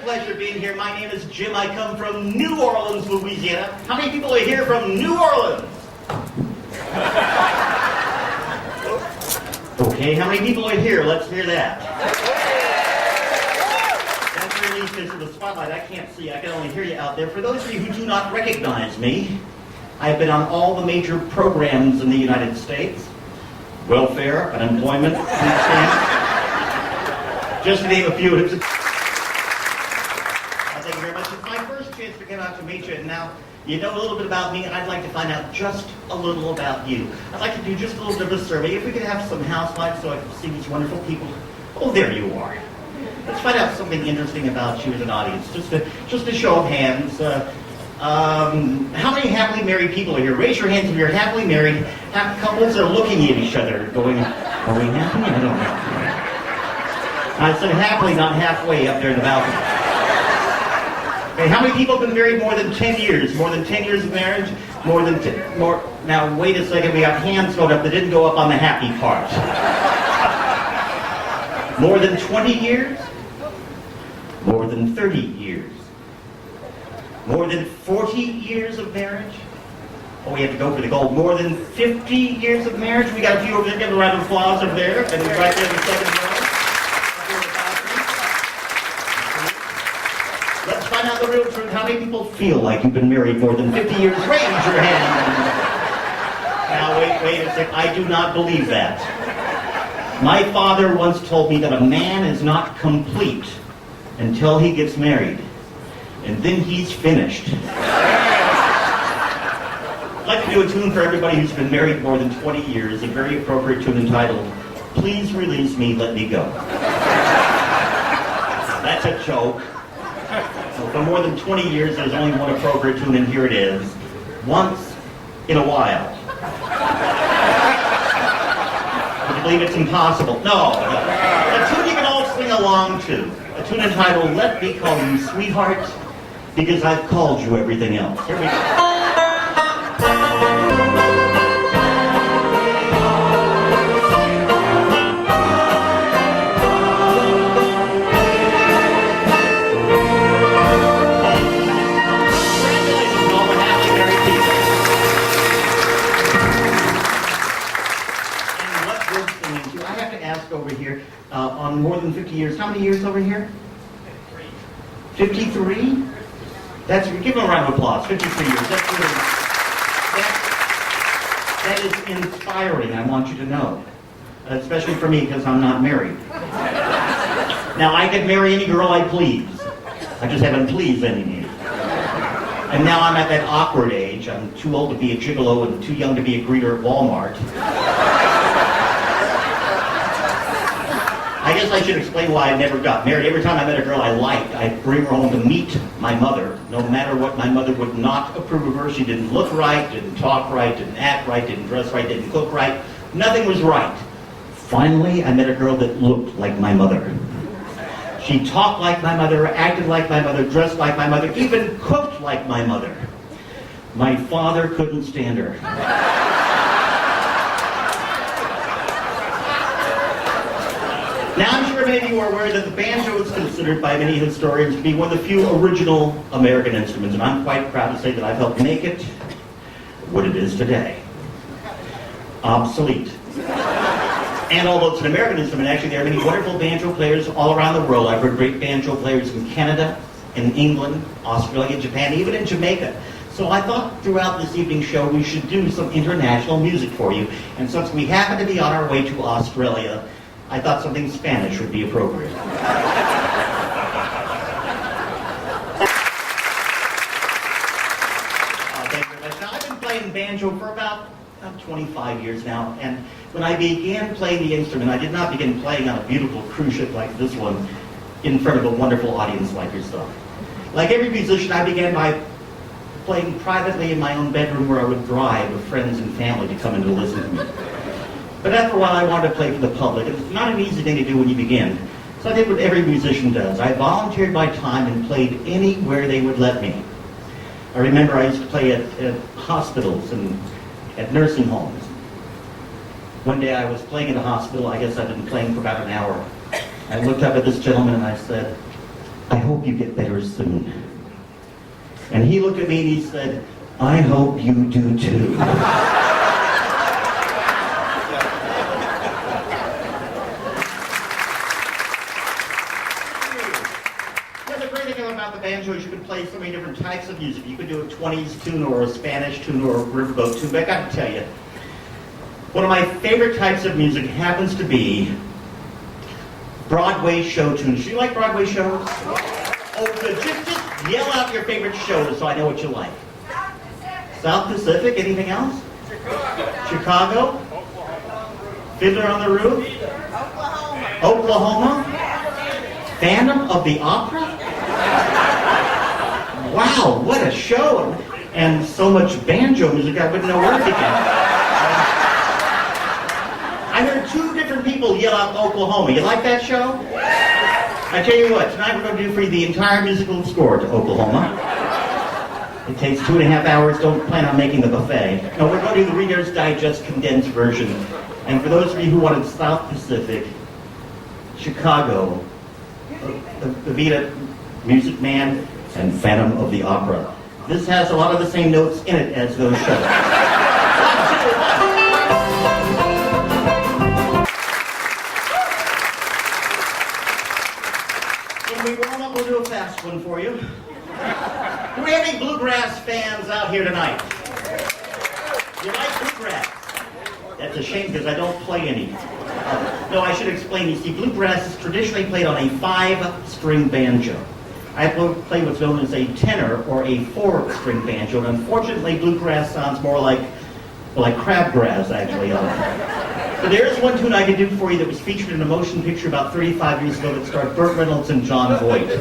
pleasure being here. My name is Jim. I come from New Orleans, Louisiana. How many people are here from New Orleans? Okay, how many people are here? Let's hear that. That's released into the spotlight. I can't see. I can only hear you out there. For those of you who do not recognize me, I've been on all the major programs in the United States. Welfare, unemployment, food stamps. Just to name a few. Thank you very much. It's my first chance to come out to meet you, and now you know a little bit about me, and I'd like to find out just a little about you. I'd like to do just a little bit of a survey. If we could have some house lights so I can see these wonderful people. Oh, there you are. Let's find out something interesting about you as an audience. Just a show of hands. How many happily married people are here? Raise your hands if you're happily married. Couples are looking at each other, going, "Are we happy? I don't know." I said happily, not halfway up there in the balcony. Okay, how many people have been married more than 10 years? More than 10 years of marriage? More. Now, wait a second. We got hands going up that didn't go up on the happy part. More than 20 years? More than 30 years? More than 40 years of marriage? Oh, we have to go for the gold. More than 50 years of marriage? We got a few over there. Give a round of applause over there. And right there in the second row. Let's find out the real truth. How many people feel like you've been married more than 50 years? Raise your hand. Now, wait a sec. I do not believe that. My father once told me that a man is not complete until he gets married. And then he's finished. I'd like to do a tune for everybody who's been married more than 20 years, a very appropriate tune entitled, "Please Release Me, Let Me Go." That's a joke. So for more than 20 years, there's only one appropriate tune, and here it is. Once in a While. Would you believe it's impossible? No. A tune you can all sing along to. A tune entitled, "Let Me Call You Sweetheart, Because I've Called You Everything Else." Here we go. Over here, on more than 50 years. How many years over here? 53? That's, give them a round of applause. 53 years. That is inspiring, I want you to know. Especially for me, because I'm not married. Now, I could marry any girl I please. I just haven't pleased any. And now I'm at that awkward age. I'm too old to be a gigolo and too young to be a greeter at Walmart. I guess I should explain why I never got married. Every time I met a girl I liked, I'd bring her home to meet my mother. No matter what, my mother would not approve of her. She didn't look right, didn't talk right, didn't act right, didn't dress right, didn't cook right. Nothing was right. Finally, I met a girl that looked like my mother. She talked like my mother, acted like my mother, dressed like my mother, even cooked like my mother. My father couldn't stand her. Now, I'm sure many of you are aware that the banjo is considered by many historians to be one of the few original American instruments, and I'm quite proud to say that I've helped make it what it is today. Obsolete. And although it's an American instrument, actually there are many wonderful banjo players all around the world. I've heard great banjo players in Canada, in England, Australia, Japan, even in Jamaica. So I thought throughout this evening's show we should do some international music for you. And since we happen to be on our way to Australia, I thought something Spanish would be appropriate. Thank you very much. Now, I've been playing banjo for about 25 years now, and when I began playing the instrument, I did not begin playing on a beautiful cruise ship like this one in front of a wonderful audience like yourself. Like every musician, I began by playing privately in my own bedroom where I would drive with friends and family to come in to listen to me. But after a while, I wanted to play for the public. It's not an easy thing to do when you begin. So I did what every musician does. I volunteered my time and played anywhere they would let me. I remember I used to play at hospitals and at nursing homes. One day I was playing at a hospital. I guess I'd been playing for about an hour. I looked up at this gentleman and I said, I hope you get better soon. And he looked at me and he said, I hope you do too. The great thing about the banjo is you can play so many different types of music. You could do a 20s tune or a Spanish tune or a riverboat tune, but I got to tell you, one of my favorite types of music happens to be Broadway show tunes. Do you like Broadway shows? Oh, good. Just yell out your favorite shows so I know what you like. South Pacific. Anything else? Chicago. Fiddler on the Roof. Oklahoma. Phantom of the Opera. Wow, what a show! And so much banjo music I wouldn't know where to begin. I heard 2 different people yell out Oklahoma. You like that show? I tell you what, tonight we're going to do for you the entire musical score to Oklahoma. It takes 2.5 hours. Don't plan on making the buffet. No, we're going to do the Reader's Digest condensed version. And for those of you who wanted South Pacific, Chicago, the Vita Music Man, and Phantom of the Opera. This has a lot of the same notes in it as those shows. When we warm up, we'll do a fast one for you. Do we have any bluegrass fans out here tonight? You like bluegrass? That's a shame because I don't play any. No, I should explain. You see, bluegrass is traditionally played on a 5-string banjo. I play what's known as a tenor or a 4-string banjo, and unfortunately, bluegrass sounds more like crabgrass, actually. But there is one tune I could do for you that was featured in a motion picture about 35 years ago that starred Burt Reynolds and John Voight.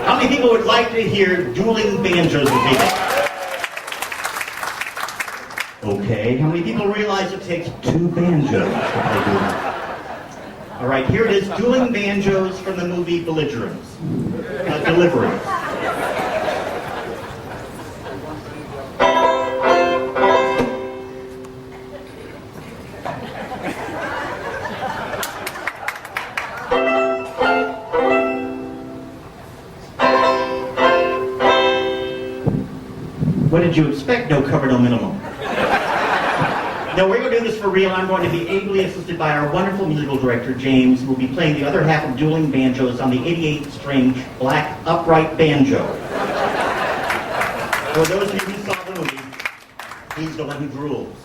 How many people would like to hear dueling banjos with me? Okay, how many people realize it takes 2 banjos to play dueling? All right, here it is, dueling banjos from the movie Belligerents. Deliverance. What did you expect? No cover, no minimum. No, we're going to do this for real. I'm going to be ably assisted by our wonderful musical director, James, who will be playing the other half of dueling banjos on the 88-string black upright banjo. For those of you who saw the movie, he's the one who drools.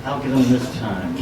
I'll get him this time.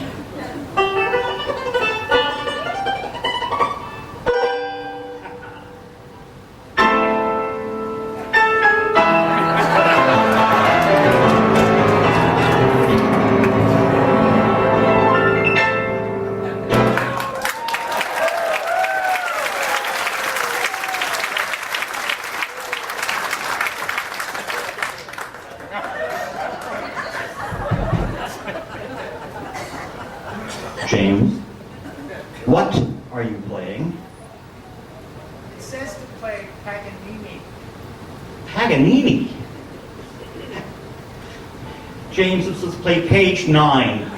James, what are you playing? It says to play Paganini. Paganini? James, let's play page 9.